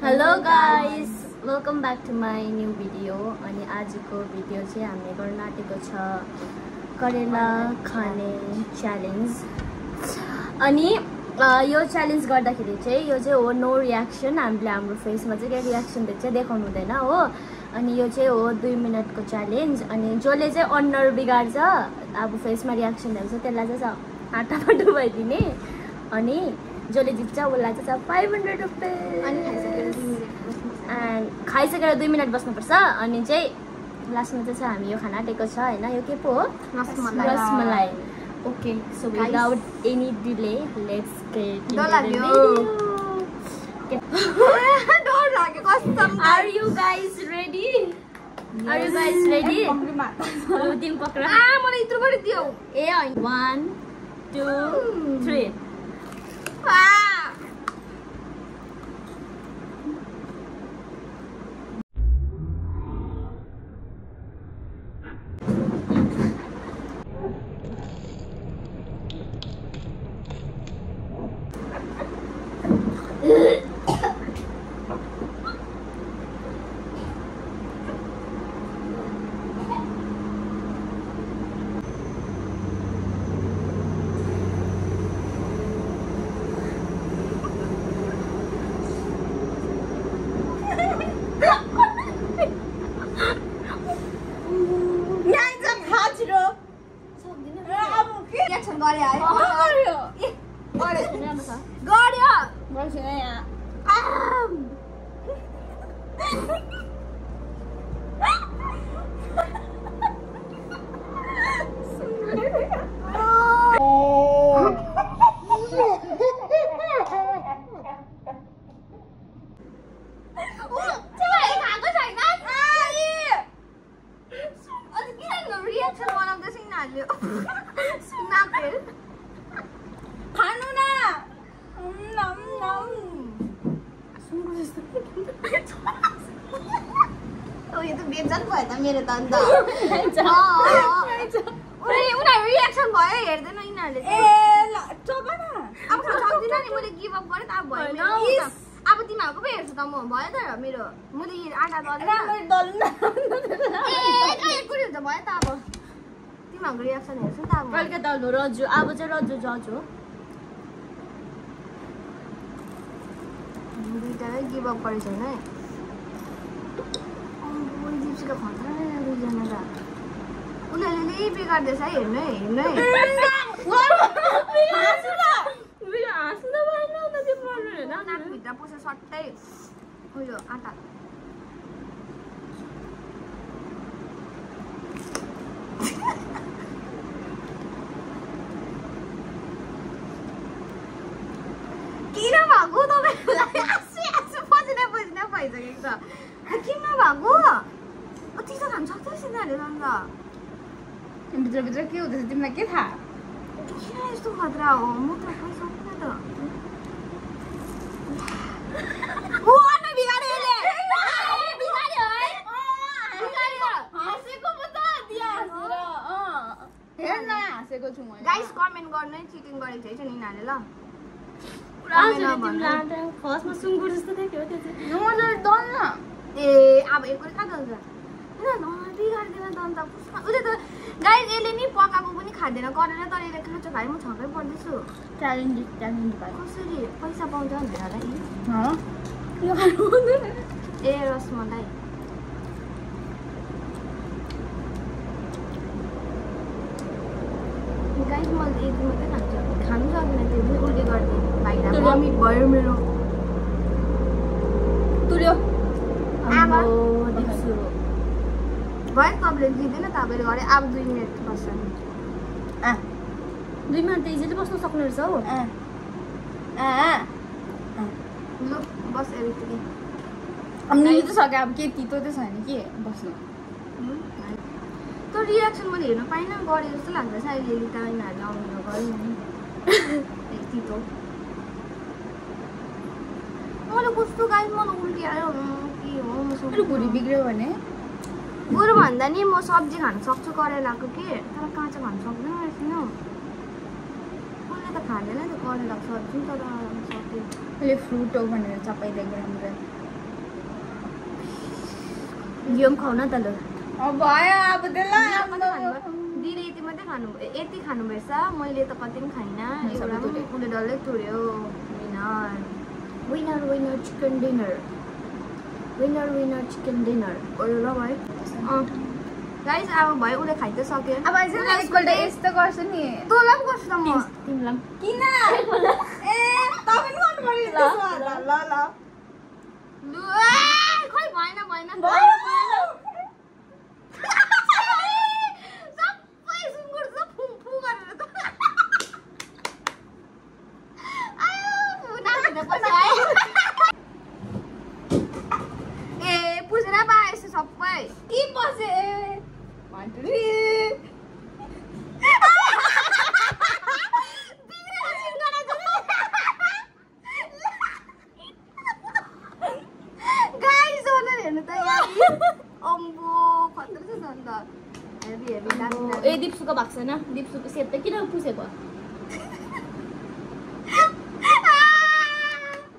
Hello guys, welcome back to my new video. अनि आजको video चाहिँ हामीले गर्न आँटेको छ करेला खाने च्यालेन्ज। अनि यो च्यालेन्ज गर्दाखेरि चाहिँ यो चाहिँ हो नो रियाक्सन। हामीले हाम्रो फेसमा चाहिँ के रियाक्सन देखाउनु हुँदैन हो। अनि यो चाहिँ हो 2 मिनेटको च्यालेन्ज। अनि जसले चाहिँ अनुहार बिगार्छ अब फेसमा रियाक्सन दिन्छ त्यसलाई चाहिँ आटामा डुबाइदिने। अनि जसले जित्छ उसलाई चाहिँ 500 रुपियाँ। अनि खाइसकेर 2 मिनट बस्नुपर्छ। अनि चाहिँ लास्टमा चाहिँ हामी यो खाना आँटेको छ हैन। यो के पो हो? Rasmalai. Okay, so without any delay let's get into the video. डर लाग्यो कसम। Are you guys ready? Are you guys ready? तिमी पक्रा। मलाई यत्रो गरिदियो। ए 1 2 3 मेरो दन्द उनीहरू रियाक्सन भयो हेर्दैन यिनीहरूले। ए ल चोप न। अब खान सक्दिन नि मैले गिभ अप गरेँ त अब भयो। अब तिमीहरूको पो हेर्छु त म भयो त मेरो मैले आटा दल्दैन। ए एककुरी हुन्छ भयो त अब तिमीहरूको रियाक्सन हेर्छु नि त अब कहिले दल्नु रजु। अब चाहिँ रजु जज हो। दुईटालाई गिभ अप गरेको छैन है। उनीहरूले बिगार्दैछ है। हेर्नु है हेर्नु है। नाकभित्र पस्छ सट्टै उयो आँटा। किन भएको तपाईँलाई आँसु पसिना भइसकेको छ। किन भएको चिसो खान सक्छ सिनीहरूले अन्त भित्रभित्र के हुँदैछ तिमीलाई के थाहा? किन यस्तो खतरा हो? म त खै सक्दिनँ त। गाइस कमेन्ट गर्नु चिटिङ गरेको थिएछ नि यिनीहरूले ल। फर्स्टमा सुँगुर जस्तो देख्यो त्यो चाहिँ। ए अब एकवटा कहाँ दल्छ? बिगार्दैन त अन्त उसले त गाइस यसले नि पकाएको पनि खाँदैन गरेर तर यसले खान्छ भाइ। म छक्कै पर्दैछु। च्यालेन्ज कसरी पैसा पाउँछ भनेर होला ए रसमलाई। गाइस म यति मात्रै खान्छु खानु सक्दिनँ। त्यो पनि उल्टी गरिदिएँ भाइलाई भमिट भयो मेरो। तुल्यो आमा देख्छु भयो। तपाईँले दिँदैन तपाईँले गरे। अब 2 मिनट बस्छ। 2 मिनट त इजिली बस्नु सक्नु रहेछ हौ। ल बस यतिकै। अब निल्नु सक्यो। अब के तितो त छैन के बस्नु। त्यो रियाक्सन मैले हेर्नु पाइनँ गरे जस्तो लाग्दैछ अहिले। त यिनीहरूले आउनु गऱ्यो नि तितो। मैले कस्तो गाई मलाई उल्टी आयो के हो? म भुँडी बिग्रियो भने बुढो भन्दा नि म सब्जी खान सक्छु करेलाको के तर काँचो खान सक्दैन रहेछ नि। उसले त खाँदैन त्यो करेलाको सब्जी तर सक्यो। अहिले फ्रुट हो भनेर चपाइदिएको राम्रो। यो पनि खाउन त ल भयो अब त्यसलाई दिदी यति मात्रै खानु यति खानुभएछ मैले त कति पनि खाइनँ एउटा पनि उसले डल्लै तुर्यो winner winner chicken dinner winner chicken dinner ओयो ल भाइ गाइस अब भयो उसले खाइ त सक्यो अब एकपल्ट यस्तो गर्छु नि तँलाई पनि गर्छु त म तिमीलाई किन ए तपाईँ गर्नु पर्यो ल ल लु खै भएन सबै सुँगुर सब फुफु गरेर त आयो नाच्न पछि आयो ए पुजेर पाएछ सबै के बसे माटुरी ए दिप्सुको भएको छैन दिप्सुको सेप त किन पुसेको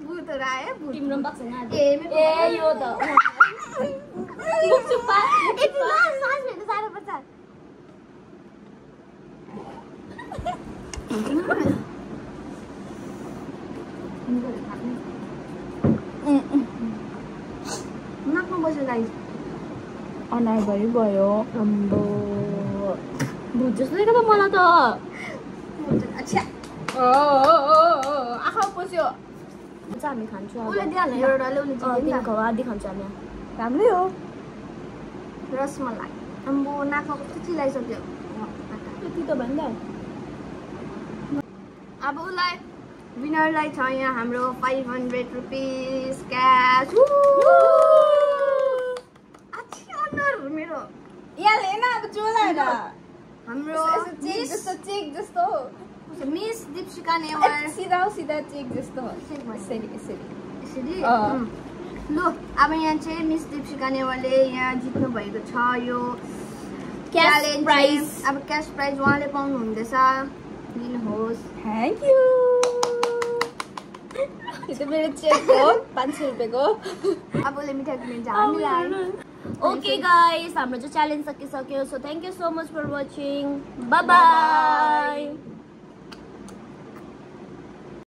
भूतहरू आयो तिम्रो पनि भएको छैन ए यो त साह्रो पर्छ नाक्नु बस्यो गाइस अनार भयो अम्बो भुत जस्तो देख्यो त मलाई त अच्छा आँखा पस्यो हामी खान्छौँ उसले दिइहाल्नु एउटाले उसले दिनको आधी खान्छौँ हामी राम्रै हो रसमलाई अम्बो नाकमा कस्तो चिलाइसक्यो त्यति त भन्दा अब उसलाई विनरलाई छ यहाँ हाम्रो 500 रुपिस क्यास मेरो यहाँ लेन अब चोलाएर हाम्रो चेक जस्तो मिस दीपशिका नेवार सिधा चेक जस्तो यसरी लु अब यहाँ चाहिँ मिस दीपशिका नेवारले यहाँ जित्नु भएको छ यो क्याश प्राइज अब क्यास प्राइज उहाँले पाउनु हुँदैछ लिनुहोस् थ्याङ्क यू यो त मेरो चेक हो 500 रुपियाँको अब उसले मिठाई किन्छ हामीलाई ओके गाइस हाम्रो चाहिँ च्यालेन्ज सकिसक्यो so thank you so much for watching bye by